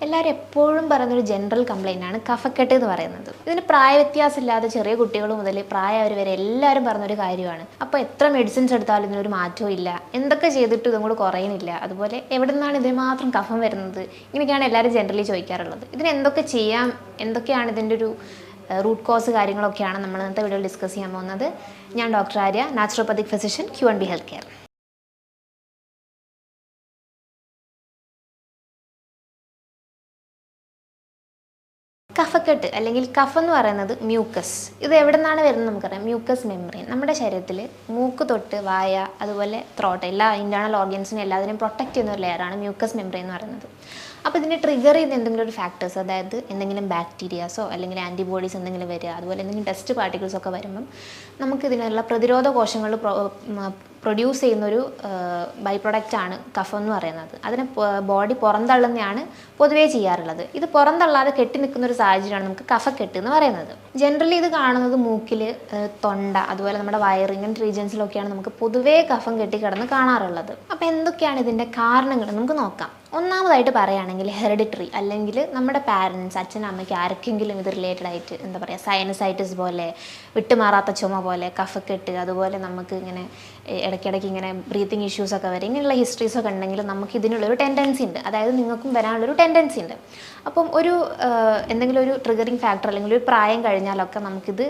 എല്ലാവരും എപ്പോഴും പറയുന്നൊരു ജനറൽ കംപ്ലയിൻ്റ് ആണ് കഫക്കെട്ട് എന്ന് പറയുന്നത്. ഇതിന് പ്രായവ്യത്യാസമില്ലാതെ ചെറിയ കുട്ടികൾ മുതൽ പ്രായമായവർ വരെ എല്ലാവരും പറഞ്ഞൊരു കാര്യമാണ്. അപ്പോൾ എത്ര മെഡിസിൻസ് എടുത്താലും ഇതിനൊരു മാറ്റവും ഇല്ല, എന്തൊക്കെ ചെയ്തിട്ടും ഇതും കൂടെ കുറയുന്നില്ല, അതുപോലെ എവിടെ നിന്നാണ് ഇതിന് മാത്രം കഫം വരുന്നത്, ഇങ്ങനെയൊക്കെയാണ് എല്ലാവരും ജനറലി ചോദിക്കാറുള്ളത്. ഇതിന് എന്തൊക്കെ ചെയ്യാം, എന്തൊക്കെയാണ് ഇതിൻ്റെ ഒരു റൂട്ട് കോസ് കാര്യങ്ങളൊക്കെയാണ് നമ്മൾ ഇന്നത്തെ വീഡിയോയിൽ ഡിസ്കസ് ചെയ്യാൻ പോകുന്നത്. ഞാൻ doctor Arya, naturopathic physician, Q&B health care. കഫക്കെട്ട് അല്ലെങ്കിൽ കഫ് എന്ന് പറയുന്നത് മ്യൂക്കസ്. ഇത് എവിടെ നിന്നാണ് വരുന്നത് നമുക്കറിയാം. മ്യൂക്കസ് മെംബ്രെയിൻ നമ്മുടെ ശരീരത്തിൽ മൂക്ക് തൊട്ട് വായ അതുപോലെ ത്രോട്ട് എല്ലാ ഇൻറ്റേർണൽ ഓർഗൻസിനും എല്ലാത്തിനെയും പ്രൊട്ടക്റ്റ് ചെയ്യുന്ന ഒരു ലെയറാണ് മ്യൂക്കസ് മെംബ്രെയിൻ എന്ന് പറയുന്നത്. അപ്പോൾ ഇതിനെ ട്രിഗർ ചെയ്യുന്ന എന്തെങ്കിലും ഒരു ഫാക്ടേഴ്സ്, അതായത് എന്തെങ്കിലും ബാക്ടീരിയാസോ അല്ലെങ്കിൽ ആൻറ്റിബോഡീസ് എന്തെങ്കിലും വരിക, അതുപോലെ എന്തെങ്കിലും ഡസ്റ്റ് പാർട്ടിക്കിൾസ് ഒക്കെ വരുമ്പം നമുക്കിതിനുള്ള പ്രതിരോധ കോശങ്ങൾ പ്രൊഡ്യൂസ് ചെയ്യുന്നൊരു ബൈ പ്രൊഡക്റ്റാണ് കഫം എന്ന് പറയുന്നത്. അതിനെ ബോഡി പുറന്തള്ളുന്നതാണ് പൊതുവേ ചെയ്യാറുള്ളത്. ഇത് പുറന്തള്ളാതെ കെട്ടി നിൽക്കുന്ന ഒരു സാഹചര്യമാണ് നമുക്ക് കഫക്കെട്ട് എന്ന് പറയുന്നത്. ജനറലി ഇത് കാണുന്നത് മൂക്കിൽ, തൊണ്ട, അതുപോലെ നമ്മുടെ വയറ്, ഇങ്ങനത്തെ റീജിയൻസിലൊക്കെയാണ് നമുക്ക് പൊതുവേ കഫം കെട്ടിക്കിടന്ന് കാണാറുള്ളത്. അപ്പോൾ എന്തൊക്കെയാണ് ഇതിൻ്റെ കാരണങ്ങൾ നമുക്ക് നോക്കാം. ഒന്നാമതായിട്ട് പറയുകയാണെങ്കിൽ ഹെറിഡിറ്ററി, അല്ലെങ്കിൽ നമ്മുടെ പാരൻസ്, അച്ഛനും അമ്മയ്ക്ക് ആർക്കെങ്കിലും ഇത് റിലേറ്റഡ് ആയിട്ട് എന്താ പറയുക, സൈനസൈറ്റിസ് പോലെ, വിട്ടുമാറാത്ത ചുമ പോലെ, കഫക്കെട്ട്, അതുപോലെ നമുക്ക് ഇങ്ങനെ ഇടയ്ക്കിടയ്ക്ക് ഇങ്ങനെ ബ്രീത്തിങ് ഇഷ്യൂസൊക്കെ വരും, ഇങ്ങനെയുള്ള ഹിസ്റ്ററീസൊക്കെ ഉണ്ടെങ്കിൽ നമുക്ക് ഇതിനുള്ളൊരു ടെൻഡൻസി ഉണ്ട്, അതായത് നിങ്ങൾക്കും വരാനുള്ളൊരു ടെൻഡൻസി ഉണ്ട്. അപ്പം എന്തെങ്കിലും ഒരു ട്രിഗറിങ് ഫാക്ടർ അല്ലെങ്കിൽ ഒരു പ്രായം കഴിഞ്ഞാലൊക്കെ നമുക്കിത്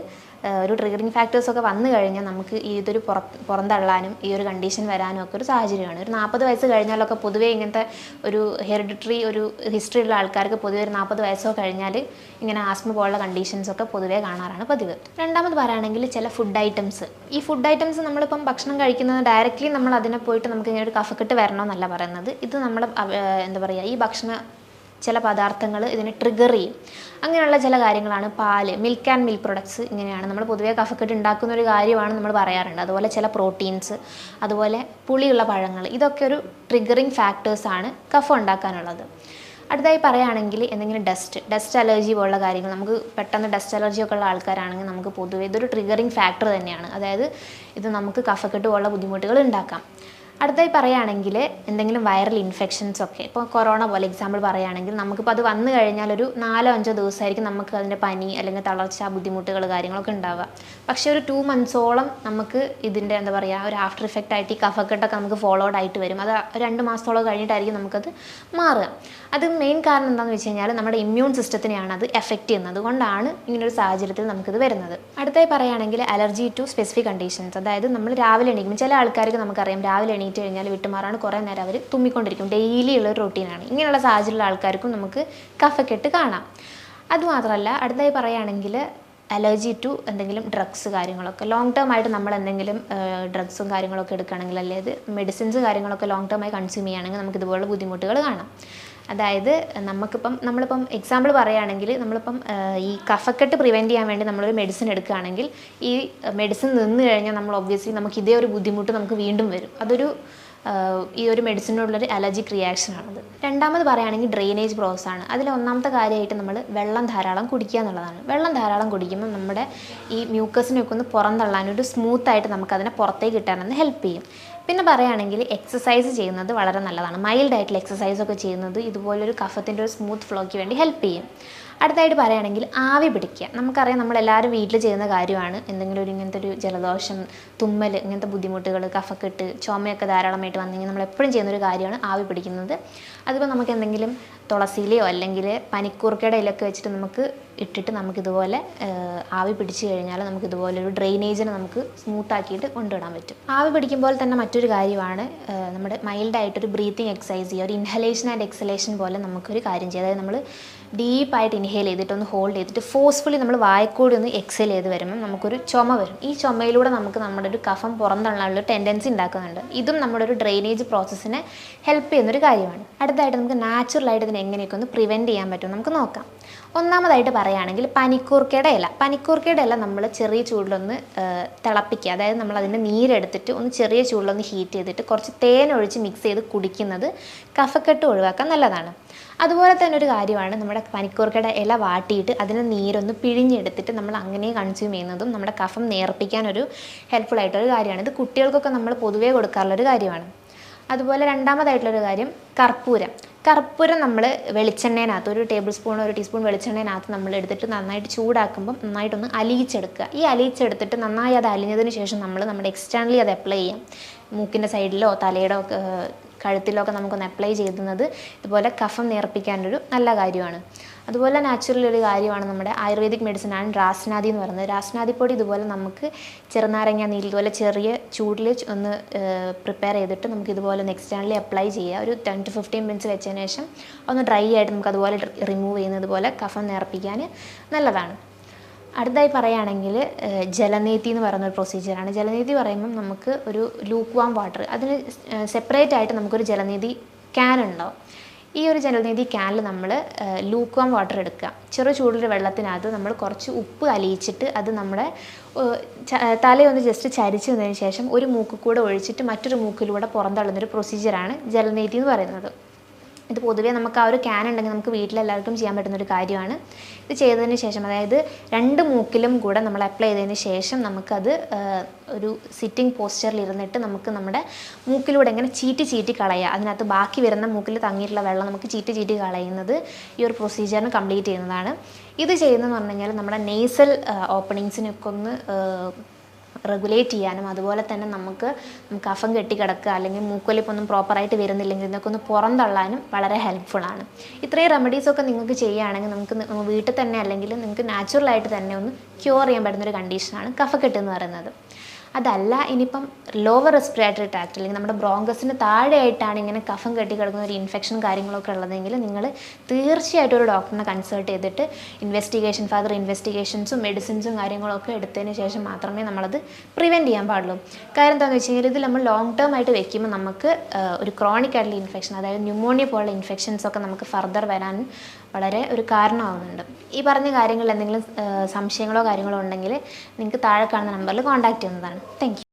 ഒരു ട്രിഗറിങ് ഫാക്ടേഴ്സൊക്കെ വന്നു കഴിഞ്ഞാൽ നമുക്ക് ഇതൊരു പുറന്തള്ളാനും ഈ ഒരു കണ്ടീഷൻ വരാനും ഒക്കെ ഒരു സാഹചര്യമാണ്. ഒരു 40 വയസ്സ് കഴിഞ്ഞാലൊക്കെ പൊതുവേ ഇങ്ങനത്തെ ഒരു ഹെറിഡിറ്ററി ഒരു ഹിസ്റ്ററി ഉള്ള ആൾക്കാർക്ക് പൊതുവെ ഒരു 40 വയസ്സോ കഴിഞ്ഞാൽ ഇങ്ങനെ ആസ്മ പോലുള്ള കണ്ടീഷൻസൊക്കെ പൊതുവേ കാണാറാണ് പതിവ്. രണ്ടാമത് പറയുകയാണെങ്കിൽ ചില ഫുഡ് ഐറ്റംസ്. ഈ ഫുഡ് ഐറ്റംസ് നമ്മളിപ്പം ഭക്ഷണം കഴിക്കുന്നത് ഡയറക്റ്റ്ലി നമ്മൾ അതിനെ പോയിട്ട് നമുക്ക് ഇങ്ങനെ ഒരു കഫക്കെട്ട് വരണമെന്നല്ല പറയുന്നത്. ഇത് നമ്മൾ എന്താ പറയുക, ഈ ചില പദാർത്ഥങ്ങൾ ഇതിനെ ട്രിഗർ ചെയ്യും. അങ്ങനെയുള്ള ചില കാര്യങ്ങളാണ് പാല്, മിൽക്ക് ആൻഡ് മിൽക്ക് പ്രൊഡക്ട്സ്. ഇങ്ങനെയാണ് നമ്മൾ പൊതുവേ കഫക്കെട്ട് ഉണ്ടാക്കുന്ന ഒരു കാര്യമാണ് നമ്മൾ പറയാറുണ്ട്. അതുപോലെ ചില പ്രോട്ടീൻസ്, അതുപോലെ പുളിയുള്ള പഴങ്ങൾ, ഇതൊക്കെ ഒരു ട്രിഗറിങ് ഫാക്ടേഴ്സാണ് കഫം ഉണ്ടാക്കാനുള്ളത്. അടുത്തായി പറയുകയാണെങ്കിൽ എന്തെങ്കിലും ഡസ്റ്റ് അലർജി പോലുള്ള കാര്യങ്ങൾ, നമുക്ക് പെട്ടെന്ന് ഡസ്റ്റ് അലർജി ഒക്കെ ഉള്ള ആൾക്കാരാണെങ്കിൽ നമുക്ക് പൊതുവേ ഇതൊരു ട്രിഗറിങ് ഫാക്ടർ തന്നെയാണ്. അതായത് ഇത് നമുക്ക് കഫക്കെട്ട് പോലുള്ള ബുദ്ധിമുട്ടുകൾ ഉണ്ടാക്കാം. അടുത്തായി പറയുകയാണെങ്കിൽ എന്തെങ്കിലും വൈറൽ ഇൻഫെക്ഷൻസ് ഒക്കെ, ഇപ്പോൾ കൊറോണ പോലെ എക്സാമ്പിൾ പറയുകയാണെങ്കിൽ നമുക്കിപ്പോൾ അത് വന്നു കഴിഞ്ഞാൽ ഒരു 4-5 ദിവസമായിരിക്കും നമുക്ക് അതിൻ്റെ പനി അല്ലെങ്കിൽ തളർച്ച, ബുദ്ധിമുട്ടുകൾ കാര്യങ്ങളൊക്കെ ഉണ്ടാവുക. പക്ഷേ ഒരു 2 മന്ത്സോളം നമുക്ക് ഇതിൻ്റെ എന്താ പറയുക, ഒരു ആഫ്റ്റർ ഇഫക്റ്റ് ആയിട്ട് ഈ കഫക്കെട്ടൊക്കെ നമുക്ക് ഫോളോഡ് ആയിട്ട് വരും. അത് 2 മാസത്തോളം കഴിഞ്ഞിട്ടായിരിക്കും നമുക്കത് മാറുക. അത് മെയിൻ കാരണം എന്താണെന്ന് വെച്ച് കഴിഞ്ഞാൽ നമ്മുടെ ഇമ്മ്യൂൺ സിസ്റ്റത്തിനെയാണ് അത് എഫക്റ്റ് ചെയ്യുന്നത്. അതുകൊണ്ടാണ് ഇങ്ങനൊരു സാഹചര്യത്തിൽ നമുക്കിത് വരുന്നത്. അടുത്തായി പറയുകയാണെങ്കിൽ അലർജി ടു സ്പെസിഫിക് കണ്ടീഷൻസ്. അതായത് നമ്മൾ രാവിലെ എണീക്കും, ചില ആൾക്കാർക്ക് നമുക്കറിയാം രാവിലെ എണീറ്റ് കഴിഞ്ഞാൽ വിട്ടുമാറാണ് കുറേ നേരം അവർ തുമ്മിക്കൊണ്ടിരിക്കും, ഡെയിലി ഉള്ളൊരു റൊട്ടീനാണ്. ഇങ്ങനെയുള്ള സാഹചര്യമുള്ള ആൾക്കാർക്കും നമുക്ക് കഫക്കെട്ട് കാണാം. അതുമാത്രമല്ല അടുത്തായി പറയുകയാണെങ്കിൽ അലർജി ടു എന്തെങ്കിലും ഡ്രഗ്സ് കാര്യങ്ങളൊക്കെ, ലോങ് ടേം ആയിട്ട് നമ്മൾ എന്തെങ്കിലും ഡ്രഗ്സും കാര്യങ്ങളൊക്കെ എടുക്കുകയാണെങ്കിൽ, അല്ലെങ്കിൽ മെഡിസിൻസ് കാര്യങ്ങളൊക്കെ ലോങ് ടേം ആയി കൺസ്യൂം ചെയ്യുകയാണെങ്കിൽ നമുക്ക് ഇതുപോലുള്ള ബുദ്ധിമുട്ടുകൾ കാണാം. അതായത് നമ്മളിപ്പം എക്സാമ്പിൾ പറയുകയാണെങ്കിൽ നമ്മളിപ്പം ഈ കഫക്കെട്ട് പ്രിവെൻറ്റ് ചെയ്യാൻ വേണ്ടി നമ്മളൊരു മെഡിസിൻ എടുക്കുകയാണെങ്കിൽ ഈ മെഡിസിൻ നിന്ന് കഴിഞ്ഞാൽ നമ്മൾ ഒബ്വിയസ്ലി നമുക്ക് ഇതേ ഒരു ബുദ്ധിമുട്ട് നമുക്ക് വീണ്ടും വരും. അതൊരു ഈ ഒരു മെഡിസിനോടുള്ളൊരു അലർജിക് റിയാക്ഷനാണത്. രണ്ടാമത് പറയുകയാണെങ്കിൽ ഡ്രെയിനേജ് പ്രോസസ്സാണ്. അതിൽ ഒന്നാമത്തെ കാര്യമായിട്ട് നമ്മൾ വെള്ളം ധാരാളം കുടിക്കുക എന്നുള്ളതാണ്. വെള്ളം ധാരാളം കുടിക്കുമ്പോൾ നമ്മുടെ ഈ മ്യൂക്കസിനെയൊക്കെ ഒന്ന് പുറന്തള്ളാനൊരു സ്മൂത്തായിട്ട് നമുക്കതിനെ പുറത്തേക്ക് കിട്ടാനൊന്ന് ഹെൽപ്പ് ചെയ്യും. പിന്നെ പറയുകയാണെങ്കിൽ എക്സസൈസ് ചെയ്യുന്നത് വളരെ നല്ലതാണ്. മൈൽഡ് ആയിട്ടുള്ള എക്സസൈസൊക്കെ ചെയ്യുന്നത് ഇതുപോലൊരു കഫത്തിൻ്റെ ഒരു സ്മൂത്ത് ഫ്ലോയ്ക്ക് വേണ്ടി ഹെൽപ്പ് ചെയ്യും. അടുത്തായിട്ട് പറയുകയാണെങ്കിൽ ആവി പിടിക്കുക. നമുക്കറിയാം നമ്മളെല്ലാവരും വീട്ടിൽ ചെയ്യുന്ന കാര്യമാണ്. എന്തെങ്കിലും ഇങ്ങനത്തെ ഒരു ജലദോഷം, തുമ്മൽ, ഇങ്ങനത്തെ ബുദ്ധിമുട്ടുകൾ, കഫക്കെട്ട്, ചുമയൊക്കെ ധാരാളമായിട്ട് വന്നു കഴിഞ്ഞാൽ നമ്മളെപ്പോഴും ചെയ്യുന്നൊരു കാര്യമാണ് ആവി പിടിക്കുന്നത്. അതിപ്പോൾ നമുക്ക് എന്തെങ്കിലും തുളസിയിലയോ അല്ലെങ്കിൽ പനിക്കൂർക്കയുടെ ഇലയൊക്കെ വെച്ചിട്ട് നമുക്ക് ഇട്ടിട്ട് നമുക്കിതുപോലെ ആവി പിടിച്ച് കഴിഞ്ഞാൽ നമുക്കിതുപോലൊരു ഡ്രെയിനേജിനെ നമുക്ക് സ്മൂത്താക്കിയിട്ട് കൊണ്ടുവിടാൻ പറ്റും. ആവി പിടിക്കുമ്പോൾ തന്നെ മറ്റൊരു കാര്യമാണ് നമ്മുടെ മൈൽഡായിട്ടൊരു ബ്രീത്തിങ് എക്സസൈസ് ചെയ്യുക. ഒരു ഇൻഹലേഷൻ ആൻഡ് എക്സലേഷൻ പോലെ നമുക്കൊരു കാര്യം ചെയ്യുക. അതായത് നമ്മൾ ഡീപ്പായിട്ട് ഇൻഹേൽ ചെയ്തിട്ട് ഒന്ന് ഹോൾഡ് ചെയ്തിട്ട് ഫോഴ്സ്ഫുള്ളി നമ്മൾ വായക്കൂടി ഒന്ന് എക്സേൽ ചെയ്ത് വരുമ്പോൾ നമുക്കൊരു ചുമ വരും. ഈ ചുമയിലൂടെ നമുക്ക് നമ്മുടെ ഒരു കഫം പുറന്തള്ളാനുള്ള ടെൻഡൻസി ഉണ്ടാക്കുന്നുണ്ട്. ഇതും നമ്മുടെ ഒരു ഡ്രെയിനേജ് പ്രോസസ്സിനെ ഹെൽപ്പ് ചെയ്യുന്നൊരു കാര്യമാണ്. അടുത്തായിട്ട് നമുക്ക് നാച്ചുറലായിട്ട് ഇതിനെ എങ്ങനെയൊക്കെ ഒന്ന് പ്രിവെൻറ്റ് ചെയ്യാൻ പറ്റും നമുക്ക് നോക്കാം. ഒന്നാമതായിട്ട് പറയുകയാണെങ്കിൽ പനിക്കൂർക്കയുടെ ഇല നമ്മൾ ചെറിയ ചൂടിലൊന്ന് തിളപ്പിക്കുക. അതായത് നമ്മൾ അതിൻ്റെ നീരെടുത്തിട്ട് ഒന്ന് ചെറിയ ചൂടിലൊന്ന് ഹീറ്റ് ചെയ്തിട്ട് കുറച്ച് തേനൊഴിച്ച് മിക്സ് ചെയ്ത് കുടിക്കുന്നത് കഫക്കെട്ട് ഒഴിവാക്കാൻ നല്ലതാണ്. അതുപോലെ തന്നെ ഒരു കാര്യമാണ് നമ്മുടെ പനിക്കൂർക്കയുടെ ഇല വാട്ടിയിട്ട് അതിന് നീരൊന്ന് പിഴിഞ്ഞെടുത്തിട്ട് നമ്മൾ അങ്ങനെ കൺസ്യൂം ചെയ്യുന്നതും നമ്മുടെ കഫം നേർപ്പിക്കാനൊരു ഹെൽപ്ഫുൾ ആയിട്ടൊരു കാര്യമാണ്. ഇത് കുട്ടികൾക്കൊക്കെ നമ്മൾ പൊതുവേ കൊടുക്കാറുള്ളൊരു കാര്യമാണ്. അതുപോലെ രണ്ടാമതായിട്ടുള്ളൊരു കാര്യം കർപ്പൂരം നമ്മൾ വെളിച്ചെണ്ണേനകത്ത് ഒരു ടേബിൾ സ്പൂൺ ഒരു ടീസ്പൂൺ വെളിച്ചെണ്ണേനകത്ത് നമ്മൾ എടുത്തിട്ട് നന്നായിട്ട് ചൂടാക്കുമ്പം നന്നായിട്ടൊന്ന് അലിയിച്ചെടുക്കുക. ഈ അലിയിച്ചെടുത്തിട്ട് നന്നായി അത് അലിഞ്ഞതിന് ശേഷം നമ്മൾ നമ്മുടെ എക്സ്റ്റേണലി അത് അപ്ലൈ ചെയ്യാം. മൂക്കിൻ്റെ സൈഡിലോ തലയുടെ കഴുത്തിലോ ഒക്കെ നമുക്കൊന്ന് അപ്ലൈ ചെയ്യുന്നത് ഇതുപോലെ കഫം നേർപ്പിക്കാനൊരു നല്ല കാര്യമാണ്. അതുപോലെ നാച്ചുറൽ ഒരു കാര്യമാണ് നമ്മുടെ ആയുർവേദിക് മെഡിസിനാണ് രാസ്നാദി എന്ന് പറയുന്നത്. രാസ്നാദിപ്പൊടി ഇതുപോലെ നമുക്ക് ചെറുനാരങ്ങ നീര് ഇതുപോലെ ചെറിയ ചൂടിൽ ഒന്ന് പ്രിപ്പയർ ചെയ്തിട്ട് നമുക്ക് ഇതുപോലെ ഒന്ന് എക്സ്റ്റേണലി അപ്ലൈ ചെയ്യുക. ഒരു 10 to 15 മിനിറ്റ്സ് വെച്ചതിന് ശേഷം ഒന്ന് ഡ്രൈ ആയിട്ട് നമുക്ക് അതുപോലെ റിമൂവ് ചെയ്യുന്നത് പോലെ കഫം നേർപ്പിക്കാൻ നല്ലതാണ്. അടുത്തായി പറയുകയാണെങ്കിൽ ജലനീതി എന്ന് പറയുന്ന ഒരു പ്രൊസീജിയറാണ്. ജലനീതി പറയുമ്പം നമുക്ക് ഒരു ലൂക്ക് വാം വാട്ടർ, അതിന് സെപ്പറേറ്റ് ആയിട്ട് നമുക്കൊരു ജലനീതി ക്യാൻ ഉണ്ടാവും. ഈ ഒരു ജലനീതി ക്യാനിൽ നമ്മൾ ലൂക്ക് വാം വാട്ടർ എടുക്കുക. ചെറു ചൂടുള്ള വെള്ളത്തിനകത്ത് നമ്മൾ കുറച്ച് ഉപ്പ് അലിയിച്ചിട്ട് അത് നമ്മുടെ തലയൊന്ന് ജസ്റ്റ് ചരിച്ചതിന് ശേഷം ഒരു മൂക്കിൽ കൂടെ ഒഴിച്ചിട്ട് മറ്റൊരു മൂക്കിലൂടെ പുറന്തള്ളുന്നൊരു പ്രൊസീജിയറാണ് ജലനീതി എന്ന് പറയുന്നത്. ഇത് പൊതുവേ നമുക്ക് ആ ഒരു ക്യാൻ ഉണ്ടെങ്കിൽ നമുക്ക് വീട്ടിലെല്ലാവർക്കും ചെയ്യാൻ പറ്റുന്നൊരു കാര്യമാണ്. ഇത് ചെയ്തതിന് ശേഷം, അതായത് 2 മൂക്കിലും കൂടെ നമ്മൾ അപ്ലൈ ചെയ്തതിന് ശേഷം നമുക്കത് ഒരു സിറ്റിംഗ് പോസ്ചറിൽ ഇരുന്നിട്ട് നമുക്ക് നമ്മുടെ മൂക്കിലൂടെ എങ്ങനെ ചീറ്റി കളയുക, അതിനകത്ത് ബാക്കി വരുന്ന മൂക്കിൽ തങ്ങിയിട്ടുള്ള വെള്ളം നമുക്ക് ചീറ്റി കളയുന്നത് ഈ ഒരു പ്രൊസീജിയറിന് കംപ്ലീറ്റ് ചെയ്യുന്നതാണ്. ഇത് ചെയ്യുന്നതെന്ന് പറഞ്ഞു കഴിഞ്ഞാൽ നമ്മുടെ നേസൽ ഓപ്പണിങ്സിനൊക്കെ ഒന്ന് റെഗുലേറ്റ് ചെയ്യാനും അതുപോലെ തന്നെ നമുക്ക് കഫം കെട്ടിക്കിടക്കുക അല്ലെങ്കിൽ മൂക്കൊലിപ്പൊന്നും പ്രോപ്പറായിട്ട് വരുന്നില്ലെങ്കിൽ ഇതൊക്കെ ഒന്ന് പുറന്തള്ളാനും വളരെ ഹെൽപ്ഫുള്ളാണ്. ഇത്രയും റെമഡീസൊക്കെ നിങ്ങൾക്ക് ചെയ്യുകയാണെങ്കിൽ നമുക്ക് വീട്ടിൽ തന്നെ അല്ലെങ്കിൽ നിങ്ങൾക്ക് നാച്ചുറലായിട്ട് തന്നെ ഒന്ന് ക്യൂർ ചെയ്യാൻ പറ്റുന്നൊരു കണ്ടീഷനാണ് കഫക്കെട്ട് എന്ന് പറയുന്നത്. അതല്ല ഇനിയിപ്പം ലോവർ റെസ്പിറേറ്ററി ട്രാക്ട് അല്ലെങ്കിൽ നമ്മുടെ ബ്രോങ്കസിന് താഴെയായിട്ടാണ് ഇങ്ങനെ കഫം കെട്ടിക്കിടക്കുന്ന ഒരു ഇൻഫെക്ഷൻ കാര്യങ്ങളൊക്കെ ഉള്ളതെങ്കിൽ നിങ്ങൾ തീർച്ചയായിട്ടും ഒരു ഡോക്ടറിനെ കൺസൾട്ട് ചെയ്തിട്ട് ഫർദർ ഇൻവെസ്റ്റിഗേഷൻസും മെഡിസിൻസും കാര്യങ്ങളൊക്കെ എടുത്തതിന് ശേഷം മാത്രമേ നമ്മളത് പ്രിവെൻറ്റ് ചെയ്യാൻ പാടുള്ളൂ. കാര്യം എന്താണെന്ന് വെച്ച് കഴിഞ്ഞാൽ ഇത് നമ്മൾ ലോങ് ടേം ആയിട്ട് വെക്കുമ്പോൾ നമുക്ക് ഒരു ക്രോണിക് ആയിട്ടുള്ള ഇൻഫെക്ഷൻ, അതായത് ന്യൂമോണിയ പോലുള്ള ഇൻഫെക്ഷൻസൊക്കെ നമുക്ക് ഫർദർ വരാൻ വളരെ ഒരു കാരണമാവുന്നുണ്ട്. ഈ പറഞ്ഞ കാര്യങ്ങളിൽ എന്തെങ്കിലും സംശയങ്ങളോ കാര്യങ്ങളോ ഉണ്ടെങ്കിൽ നിങ്ങൾക്ക് താഴെ കാണുന്ന നമ്പറിൽ കോൺടാക്റ്റ് ചെയ്യുന്നതാണ്. Thank you.